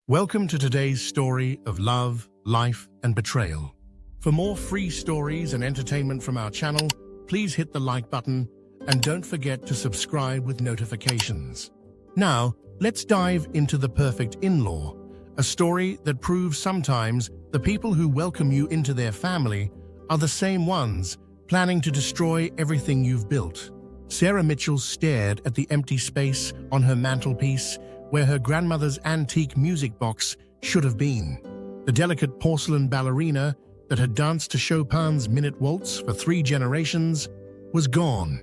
Welcome to today's story of love, life, and betrayal. For more free stories and entertainment from our channel, please hit the like button and don't forget to subscribe with notifications. Now, let's dive into The Perfect In-Law, a story that proves sometimes the people who welcome you into their family are the same ones planning to destroy everything you've built. Sarah Mitchell stared at the empty space on her mantelpiece where her grandmother's antique music box should have been. The delicate porcelain ballerina that had danced to Chopin's Minute Waltz for 3 generations was gone,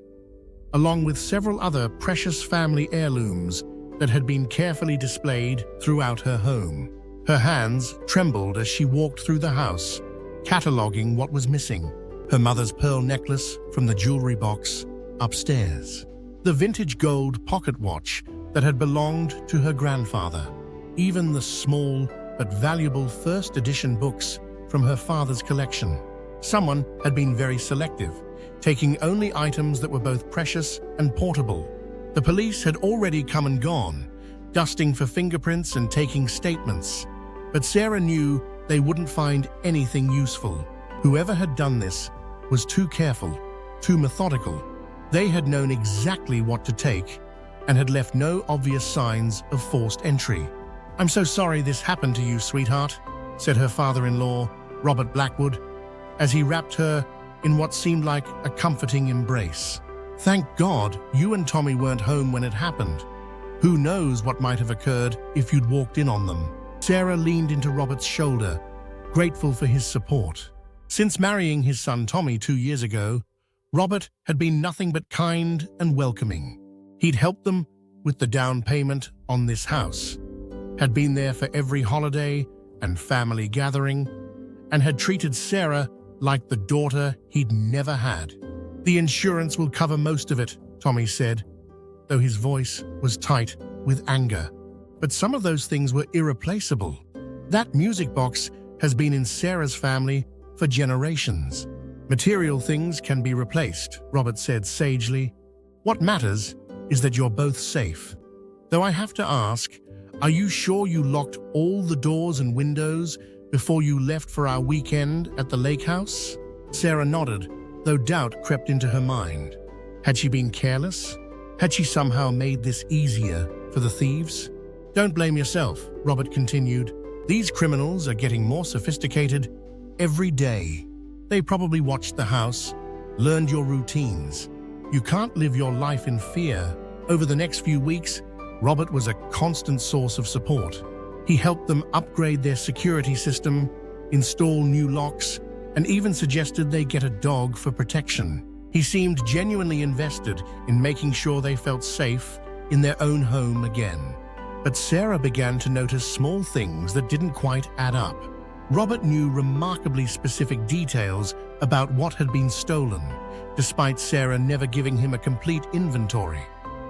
along with several other precious family heirlooms that had been carefully displayed throughout her home. Her hands trembled as she walked through the house, cataloging what was missing. Her mother's pearl necklace from the jewelry box upstairs, the vintage gold pocket watch that had belonged to her grandfather, even the small but valuable first edition books from her father's collection. Someone had been very selective, taking only items that were both precious and portable. The police had already come and gone, dusting for fingerprints and taking statements, but Sarah knew they wouldn't find anything useful. Whoever had done this was too careful, too methodical. They had known exactly what to take and had left no obvious signs of forced entry. "I'm so sorry this happened to you, sweetheart," said her father-in-law, Robert Blackwood, as he wrapped her in what seemed like a comforting embrace. "Thank God you and Tommy weren't home when it happened. Who knows what might have occurred if you'd walked in on them." Sarah leaned into Robert's shoulder, grateful for his support. Since marrying his son Tommy 2 years ago, Robert had been nothing but kind and welcoming. He'd helped them with the down payment on this house, had been there for every holiday and family gathering, and had treated Sarah like the daughter he'd never had. "The insurance will cover most of it," Tommy said, though his voice was tight with anger. But some of those things were irreplaceable. That music box has been in Sarah's family for generations. "Material things can be replaced," Robert said sagely. "What matters is that you're both safe. Though I have to ask, are you sure you locked all the doors and windows before you left for our weekend at the lake house?" Sarah nodded, though doubt crept into her mind. Had she been careless? Had she somehow made this easier for the thieves? "Don't blame yourself," Robert continued. "These criminals are getting more sophisticated every day. They probably watched the house, learned your routines. You can't live your life in fear." Over the next few weeks, Robert was a constant source of support. He helped them upgrade their security system, install new locks, and even suggested they get a dog for protection. He seemed genuinely invested in making sure they felt safe in their own home again. But Sarah began to notice small things that didn't quite add up. Robert knew remarkably specific details about what had been stolen, despite Sarah never giving him a complete inventory.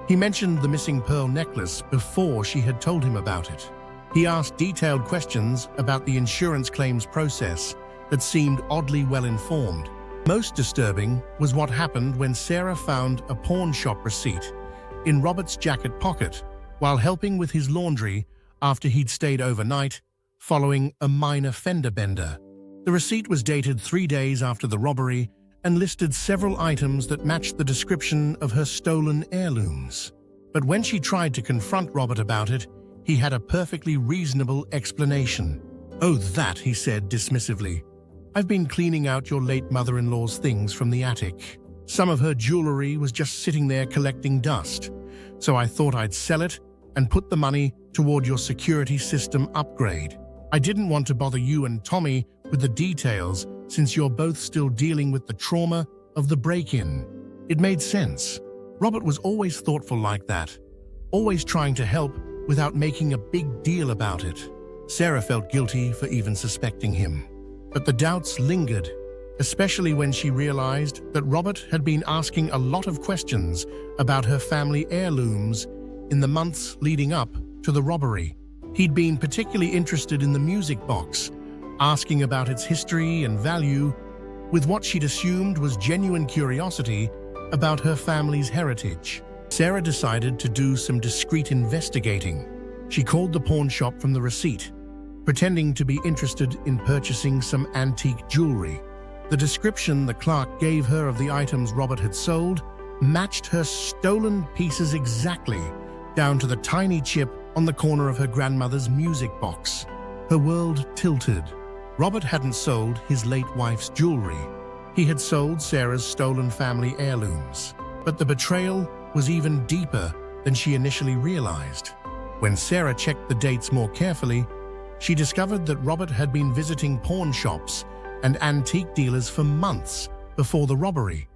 He mentioned the missing pearl necklace before she had told him about it. He asked detailed questions about the insurance claims process that seemed oddly well-informed. Most disturbing was what happened when Sarah found a pawn shop receipt in Robert's jacket pocket while helping with his laundry after he'd stayed overnight following a minor fender bender. The receipt was dated 3 days after the robbery and listed several items that matched the description of her stolen heirlooms. But when she tried to confront Robert about it, he had a perfectly reasonable explanation. "Oh, that," he said dismissively. "I've been cleaning out your late mother-in-law's things from the attic. Some of her jewelry was just sitting there collecting dust, so I thought I'd sell it and put the money toward your security system upgrade. I didn't want to bother you and Tommy with the details since you're both still dealing with the trauma of the break-in." It made sense. Robert was always thoughtful like that, always trying to help without making a big deal about it. Sarah felt guilty for even suspecting him. But the doubts lingered, especially when she realized that Robert had been asking a lot of questions about her family heirlooms in the months leading up to the robbery. He'd been particularly interested in the music box, asking about its history and value, with what she'd assumed was genuine curiosity about her family's heritage. Sarah decided to do some discreet investigating. She called the pawn shop from the receipt, pretending to be interested in purchasing some antique jewelry. The description the clerk gave her of the items Robert had sold matched her stolen pieces exactly, down to the tiny chip on the corner of her grandmother's music box. Her world tilted. Robert hadn't sold his late wife's jewelry. He had sold Sarah's stolen family heirlooms. But the betrayal was even deeper than she initially realized. When Sarah checked the dates more carefully, she discovered that Robert had been visiting pawn shops and antique dealers for months before the robbery,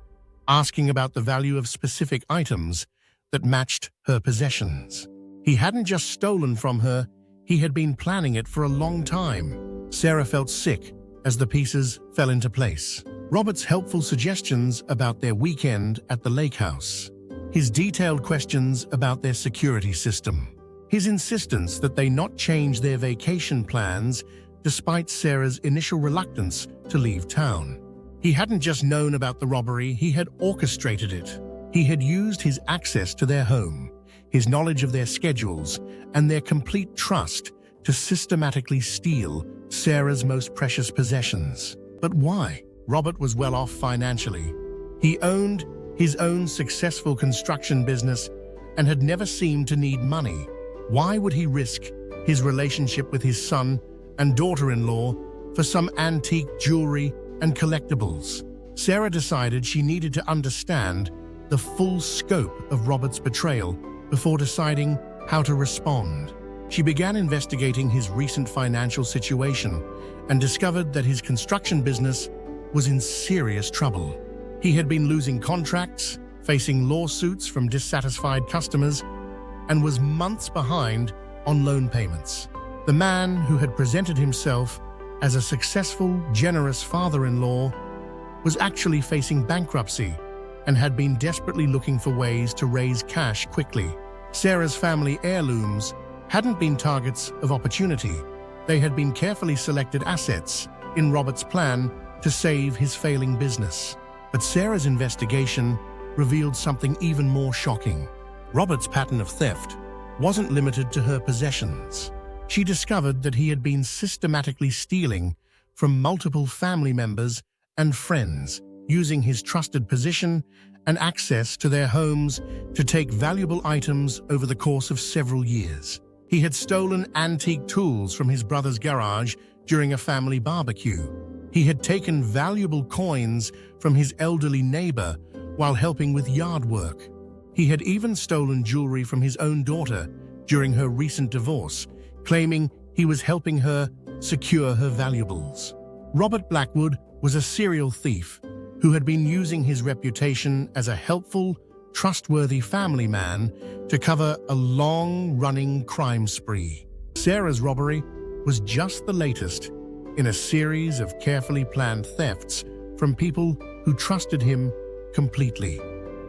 asking about the value of specific items that matched her possessions. He hadn't just stolen from her, he had been planning it for a long time. Sarah felt sick as the pieces fell into place. Robert's helpful suggestions about their weekend at the lake house, his detailed questions about their security system, his insistence that they not change their vacation plans despite Sarah's initial reluctance to leave town. He hadn't just known about the robbery, he had orchestrated it. He had used his access to their home, his knowledge of their schedules, and their complete trust to systematically steal Sarah's most precious possessions. But why? Robert was well off financially. He owned his own successful construction business and had never seemed to need money. Why would he risk his relationship with his son and daughter-in-law for some antique jewelry and collectibles? Sarah decided she needed to understand the full scope of Robert's betrayal before deciding how to respond. She began investigating his recent financial situation and discovered that his construction business was in serious trouble. He had been losing contracts, facing lawsuits from dissatisfied customers, and was months behind on loan payments. The man who had presented himself as a successful, generous father-in-law was actually facing bankruptcy and had been desperately looking for ways to raise cash quickly. Sarah's family heirlooms hadn't been targets of opportunity. They had been carefully selected assets in Robert's plan to save his failing business. But Sarah's investigation revealed something even more shocking. Robert's pattern of theft wasn't limited to her possessions. She discovered that he had been systematically stealing from multiple family members and friends, using his trusted position and access to their homes to take valuable items over the course of several years. He had stolen antique tools from his brother's garage during a family barbecue. He had taken valuable coins from his elderly neighbor while helping with yard work. He had even stolen jewelry from his own daughter during her recent divorce, claiming he was helping her secure her valuables. Robert Blackwood was a serial thief who had been using his reputation as a helpful, trustworthy family man to cover a long-running crime spree. Sarah's robbery was just the latest in a series of carefully planned thefts from people who trusted him completely.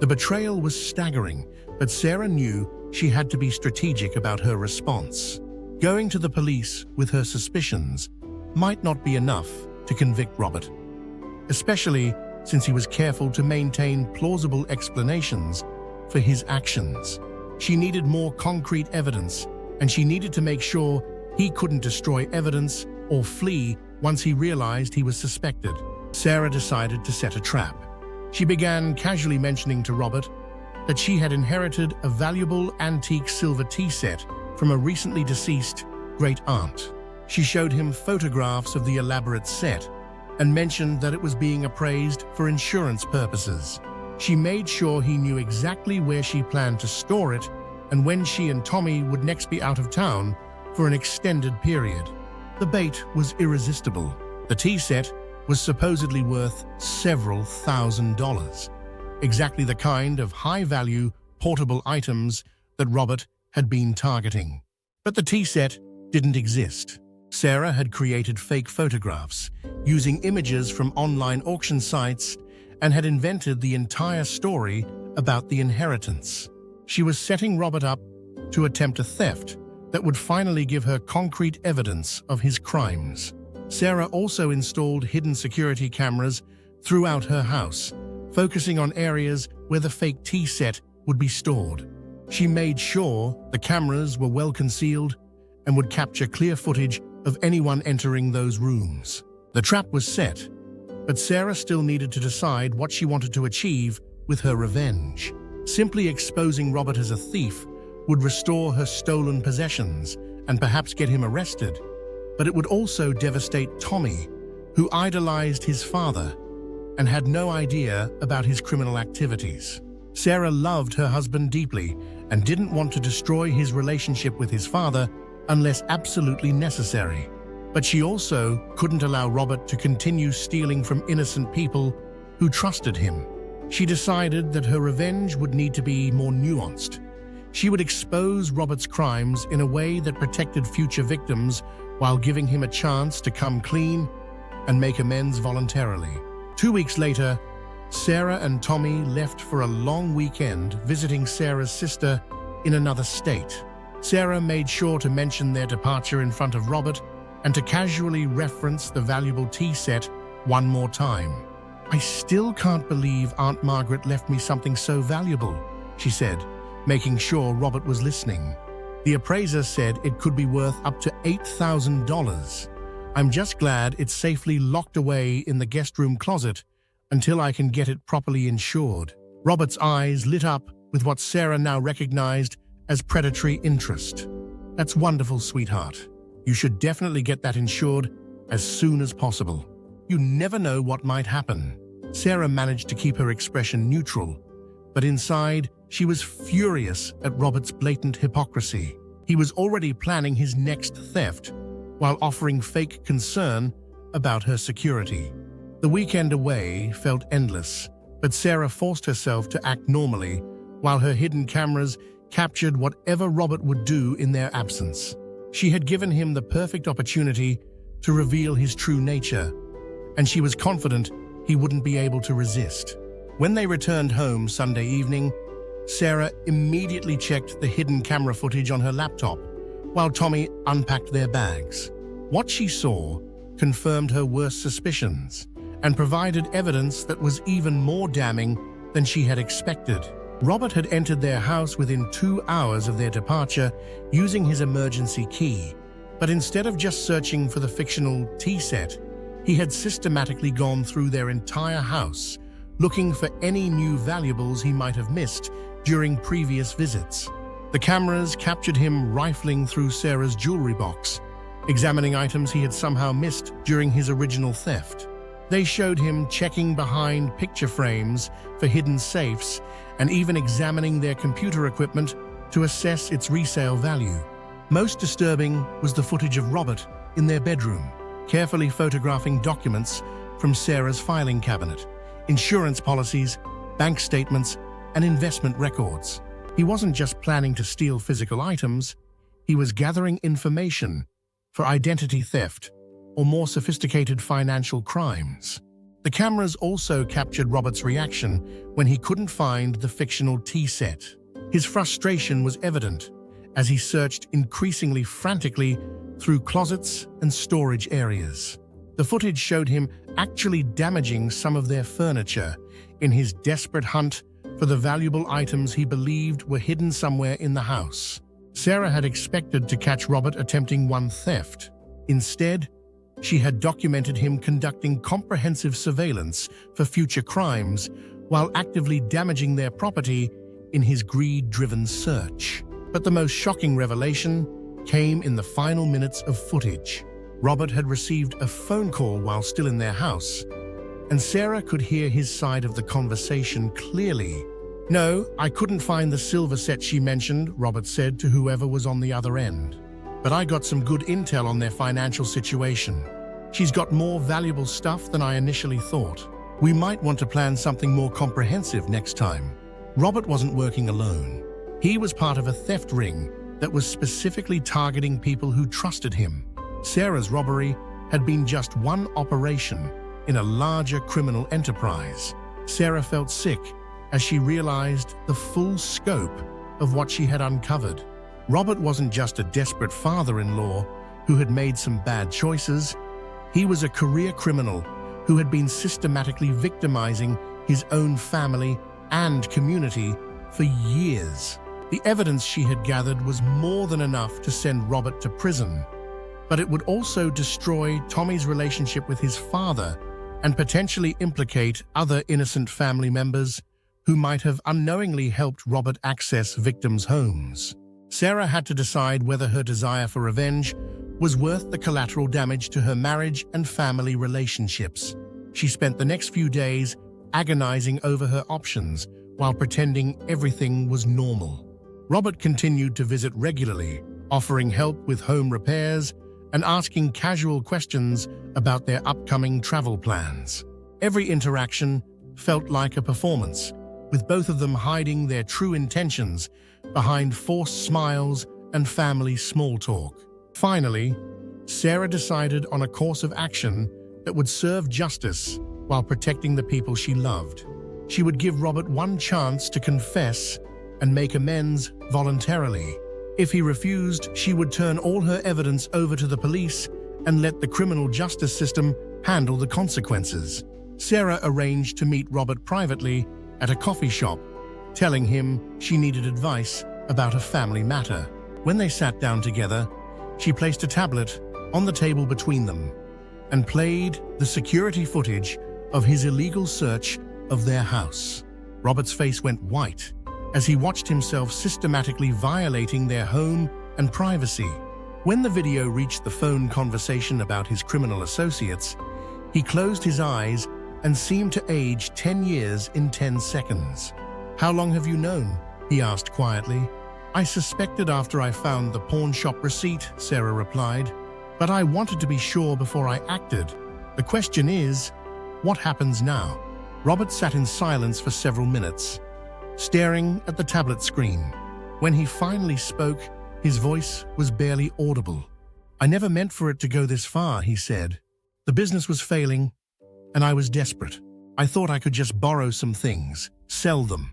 The betrayal was staggering, but Sarah knew she had to be strategic about her response. Going to the police with her suspicions might not be enough to convict Robert, especially since he was careful to maintain plausible explanations for his actions. She needed more concrete evidence, and she needed to make sure he couldn't destroy evidence or flee once he realized he was suspected. Sarah decided to set a trap. She began casually mentioning to Robert that she had inherited a valuable antique silver tea set from a recently deceased great-aunt. She showed him photographs of the elaborate set and mentioned that it was being appraised for insurance purposes. She made sure he knew exactly where she planned to store it and when she and Tommy would next be out of town for an extended period. The bait was irresistible. The tea set was supposedly worth several $1,000s, exactly the kind of high-value, portable items that Robert had been targeting. But the tea set didn't exist. Sarah had created fake photographs using images from online auction sites and had invented the entire story about the inheritance. She was setting Robert up to attempt a theft that would finally give her concrete evidence of his crimes. Sarah also installed hidden security cameras throughout her house, focusing on areas where the fake tea set would be stored. She made sure the cameras were well concealed and would capture clear footage of anyone entering those rooms. The trap was set, but Sarah still needed to decide what she wanted to achieve with her revenge. Simply exposing Robert as a thief would restore her stolen possessions and perhaps get him arrested, but it would also devastate Tommy, who idolized his father and had no idea about his criminal activities. Sarah loved her husband deeply and didn't want to destroy his relationship with his father unless absolutely necessary. But she also couldn't allow Robert to continue stealing from innocent people who trusted him. She decided that her revenge would need to be more nuanced. She would expose Robert's crimes in a way that protected future victims while giving him a chance to come clean and make amends voluntarily. 2 weeks later, Sarah and Tommy left for a long weekend visiting Sarah's sister in another state. Sarah made sure to mention their departure in front of Robert and to casually reference the valuable tea set one more time. "I still can't believe Aunt Margaret left me something so valuable," she said, making sure Robert was listening. "The appraiser said it could be worth up to $8,000. I'm just glad it's safely locked away in the guest room closet until I can get it properly insured." Robert's eyes lit up with what Sarah now recognized as predatory interest. "That's wonderful, sweetheart. You should definitely get that insured as soon as possible. You never know what might happen." Sarah managed to keep her expression neutral, but inside, she was furious at Robert's blatant hypocrisy. He was already planning his next theft while offering fake concern about her security. The weekend away felt endless, but Sarah forced herself to act normally while her hidden cameras captured whatever Robert would do in their absence. She had given him the perfect opportunity to reveal his true nature, and she was confident he wouldn't be able to resist. When they returned home Sunday evening, Sarah immediately checked the hidden camera footage on her laptop while Tommy unpacked their bags. What she saw confirmed her worst suspicions and provided evidence that was even more damning than she had expected. Robert had entered their house within 2 hours of their departure using his emergency key, but instead of just searching for the fictional tea set, he had systematically gone through their entire house, looking for any new valuables he might have missed during previous visits. The cameras captured him rifling through Sarah's jewelry box, examining items he had somehow missed during his original theft. They showed him checking behind picture frames for hidden safes and even examining their computer equipment to assess its resale value. Most disturbing was the footage of Robert in their bedroom, carefully photographing documents from Sarah's filing cabinet, insurance policies, bank statements, and investment records. He wasn't just planning to steal physical items, he was gathering information for identity theft or more sophisticated financial crimes. The cameras also captured Robert's reaction when he couldn't find the fictional tea set. His frustration was evident as he searched increasingly frantically through closets and storage areas. The footage showed him actually damaging some of their furniture in his desperate hunt for the valuable items he believed were hidden somewhere in the house. Sarah had expected to catch Robert attempting one theft. Instead, she had documented him conducting comprehensive surveillance for future crimes while actively damaging their property in his greed-driven search. But the most shocking revelation came in the final minutes of footage. Robert had received a phone call while still in their house, and Sarah could hear his side of the conversation clearly. "No, I couldn't find the silver set she mentioned," Robert said to whoever was on the other end. "But I got some good intel on their financial situation. She's got more valuable stuff than I initially thought. We might want to plan something more comprehensive next time." Robert wasn't working alone. He was part of a theft ring that was specifically targeting people who trusted him. Sarah's robbery had been just one operation in a larger criminal enterprise. Sarah felt sick as she realized the full scope of what she had uncovered. Robert wasn't just a desperate father-in-law who had made some bad choices. He was a career criminal who had been systematically victimizing his own family and community for years. The evidence she had gathered was more than enough to send Robert to prison, but it would also destroy Tommy's relationship with his father and potentially implicate other innocent family members who might have unknowingly helped Robert access victims' homes. Sarah had to decide whether her desire for revenge was worth the collateral damage to her marriage and family relationships. She spent the next few days agonizing over her options while pretending everything was normal. Robert continued to visit regularly, offering help with home repairs and asking casual questions about their upcoming travel plans. Every interaction felt like a performance, with both of them hiding their true intentions behind forced smiles and family small talk. Finally, Sarah decided on a course of action that would serve justice while protecting the people she loved. She would give Robert one chance to confess and make amends voluntarily. If he refused, she would turn all her evidence over to the police and let the criminal justice system handle the consequences. Sarah arranged to meet Robert privately at a coffee shop, telling him she needed advice about a family matter. When they sat down together, she placed a tablet on the table between them and played the security footage of his illegal search of their house. Robert's face went white as he watched himself systematically violating their home and privacy. When the video reached the phone conversation about his criminal associates, he closed his eyes and seemed to age 10 years in 10 seconds. "How long have you known?" he asked quietly. "I suspected after I found the pawn shop receipt," Sarah replied. "But I wanted to be sure before I acted. The question is, what happens now?" Robert sat in silence for several minutes, staring at the tablet screen. When he finally spoke, his voice was barely audible. "I never meant for it to go this far," he said. "The business was failing, and I was desperate. I thought I could just borrow some things, sell them,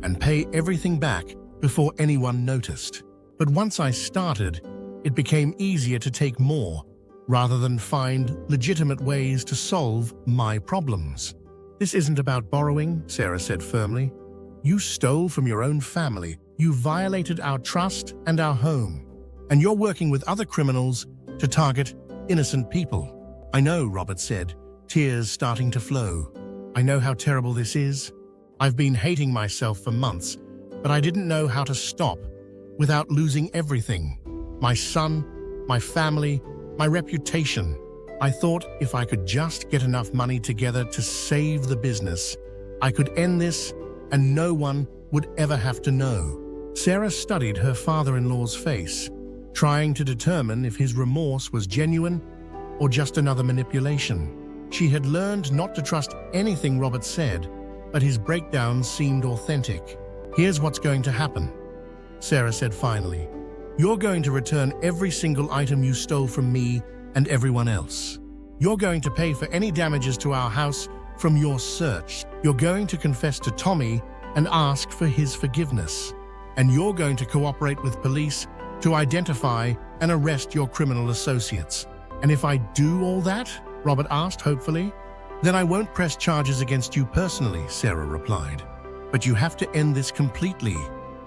and pay everything back before anyone noticed. But once I started, it became easier to take more, rather than find legitimate ways to solve my problems." "This isn't about borrowing," Sarah said firmly. "You stole from your own family. You violated our trust and our home. And you're working with other criminals to target innocent people." "I know," Robert said, tears starting to flow. "I know how terrible this is. I've been hating myself for months, but I didn't know how to stop without losing everything. My son, my family, my reputation. I thought if I could just get enough money together to save the business, I could end this and no one would ever have to know." Sarah studied her father-in-law's face, trying to determine if his remorse was genuine or just another manipulation. She had learned not to trust anything Robert said, but his breakdowns seemed authentic. "Here's what's going to happen," Sarah said finally. "You're going to return every single item you stole from me and everyone else. You're going to pay for any damages to our house from your search. You're going to confess to Tommy and ask for his forgiveness. And you're going to cooperate with police to identify and arrest your criminal associates." "And if I do all that?" Robert asked hopefully. "Then I won't press charges against you personally," Sarah replied. "But you have to end this completely.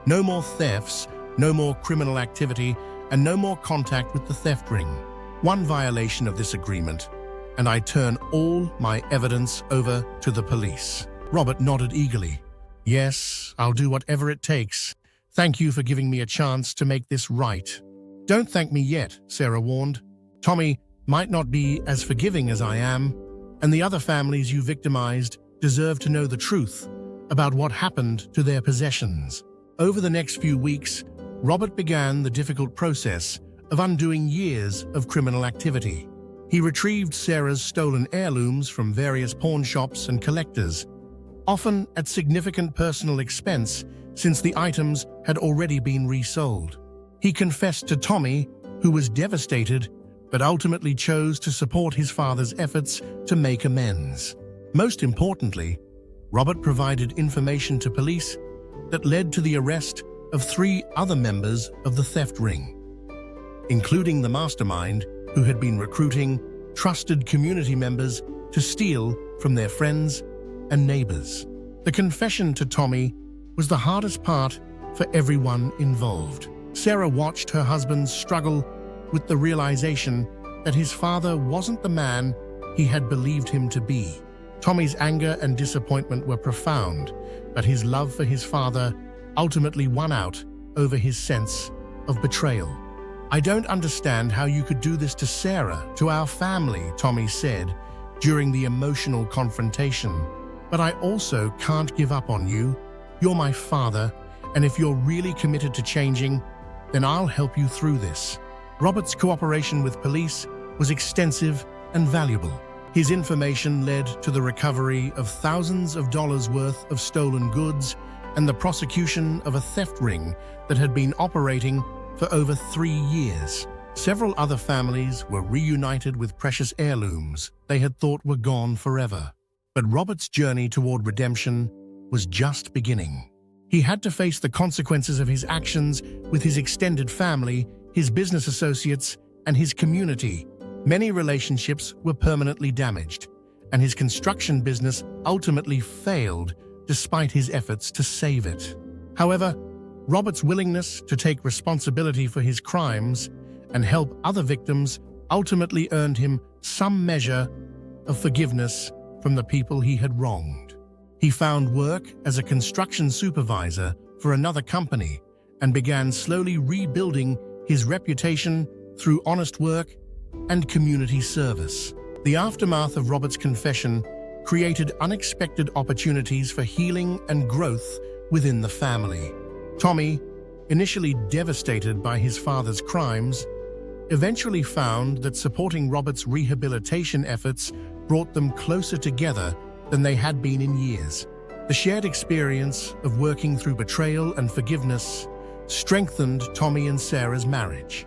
No more thefts, no more criminal activity, and no more contact with the theft ring. One violation of this agreement, and I turn all my evidence over to the police." Robert nodded eagerly. "Yes, I'll do whatever it takes. Thank you for giving me a chance to make this right." "Don't thank me yet," Sarah warned. "Tommy might not be as forgiving as I am, and the other families you victimized deserve to know the truth about what happened to their possessions." Over the next few weeks, Robert began the difficult process of undoing years of criminal activity. He retrieved Sarah's stolen heirlooms from various pawn shops and collectors, often at significant personal expense since the items had already been resold. He confessed to Tommy, who was devastated, but ultimately chose to support his father's efforts to make amends. Most importantly, Robert provided information to police that led to the arrest of 3 other members of the theft ring, including the mastermind who had been recruiting trusted community members to steal from their friends and neighbors. The confession to Tommy was the hardest part for everyone involved. Sarah watched her husband struggle with the realization that his father wasn't the man he had believed him to be. Tommy's anger and disappointment were profound, but his love for his father ultimately won out over his sense of betrayal. "I don't understand how you could do this to Sarah, to our family," Tommy said during the emotional confrontation. "But I also can't give up on you. You're my father, and if you're really committed to changing, then I'll help you through this." Robert's cooperation with police was extensive and valuable. His information led to the recovery of thousands of dollars worth of stolen goods and the prosecution of a theft ring that had been operating for over 3 years. Several other families were reunited with precious heirlooms they had thought were gone forever. But Robert's journey toward redemption was just beginning. He had to face the consequences of his actions with his extended family, his business associates, and his community. Many relationships were permanently damaged, and his construction business ultimately failed despite his efforts to save it. However, Robert's willingness to take responsibility for his crimes and help other victims ultimately earned him some measure of forgiveness from the people he had wronged. He found work as a construction supervisor for another company and began slowly rebuilding his reputation through honest work and community service. The aftermath of Robert's confession created unexpected opportunities for healing and growth within the family. Tommy, initially devastated by his father's crimes, eventually found that supporting Robert's rehabilitation efforts brought them closer together than they had been in years. The shared experience of working through betrayal and forgiveness strengthened Tommy and Sarah's marriage,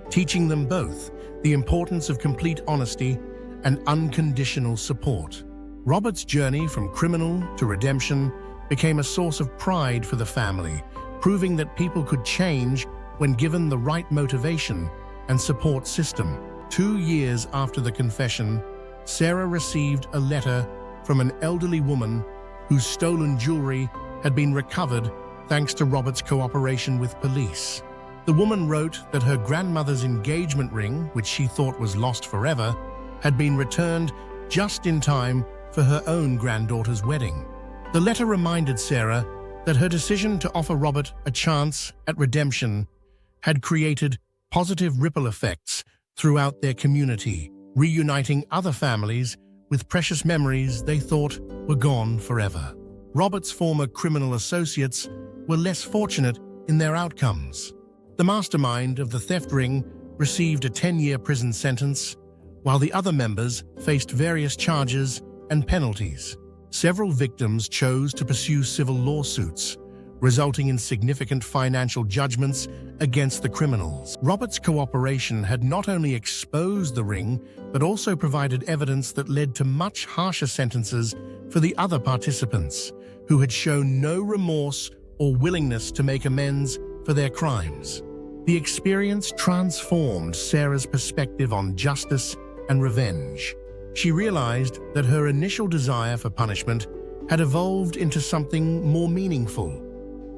teaching them both the importance of complete honesty and unconditional support. Robert's journey from criminal to redemption became a source of pride for the family, proving that people could change when given the right motivation and support system. 2 years after the confession, Sarah received a letter from an elderly woman whose stolen jewelry had been recovered thanks to Robert's cooperation with police. The woman wrote that her grandmother's engagement ring, which she thought was lost forever, had been returned just in time for her own granddaughter's wedding. The letter reminded Sarah that her decision to offer Robert a chance at redemption had created positive ripple effects throughout their community, reuniting other families with precious memories they thought were gone forever. Robert's former criminal associates were less fortunate in their outcomes. The mastermind of the theft ring received a 10-year prison sentence, while the other members faced various charges and penalties. Several victims chose to pursue civil lawsuits, resulting in significant financial judgments against the criminals. Robert's cooperation had not only exposed the ring, but also provided evidence that led to much harsher sentences for the other participants, who had shown no remorse or willingness to make amends for their crimes. The experience transformed Sarah's perspective on justice and revenge. She realized that her initial desire for punishment had evolved into something more meaningful,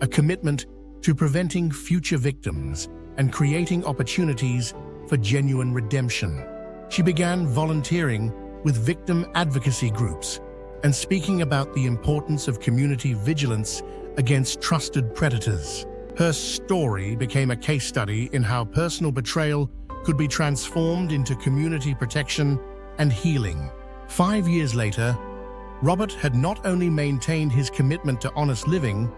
a commitment to preventing future victims and creating opportunities for genuine redemption. She began volunteering with victim advocacy groups and speaking about the importance of community vigilance against trusted predators. Her story became a case study in how personal betrayal could be transformed into community protection and healing. 5 years later, Robert had not only maintained his commitment to honest living,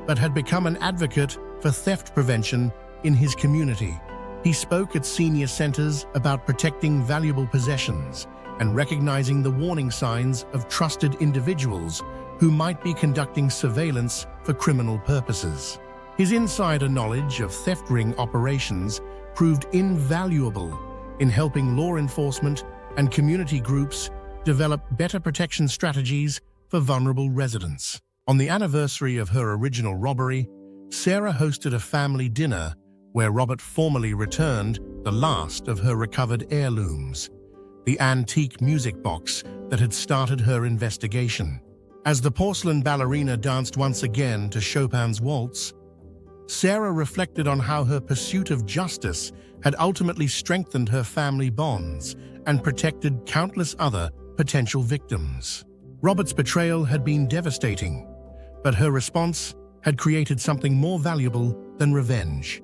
but had become an advocate for theft prevention in his community. He spoke at senior centers about protecting valuable possessions and recognizing the warning signs of trusted individuals who might be conducting surveillance for criminal purposes. His insider knowledge of theft ring operations proved invaluable in helping law enforcement and community groups develop better protection strategies for vulnerable residents. On the anniversary of her original robbery, Sarah hosted a family dinner where Robert formally returned the last of her recovered heirlooms, the antique music box that had started her investigation. As the porcelain ballerina danced once again to Chopin's waltz, Sarah reflected on how her pursuit of justice had ultimately strengthened her family bonds and protected countless other potential victims. Robert's betrayal had been devastating, but her response had created something more valuable than revenge.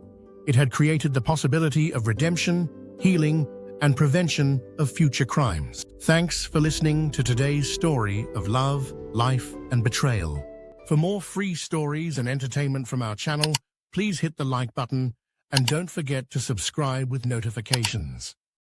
It had created the possibility of redemption, healing, and prevention of future crimes. Thanks for listening to today's story of love, life, and betrayal. For more free stories and entertainment from our channel, please hit the like button and don't forget to subscribe with notifications.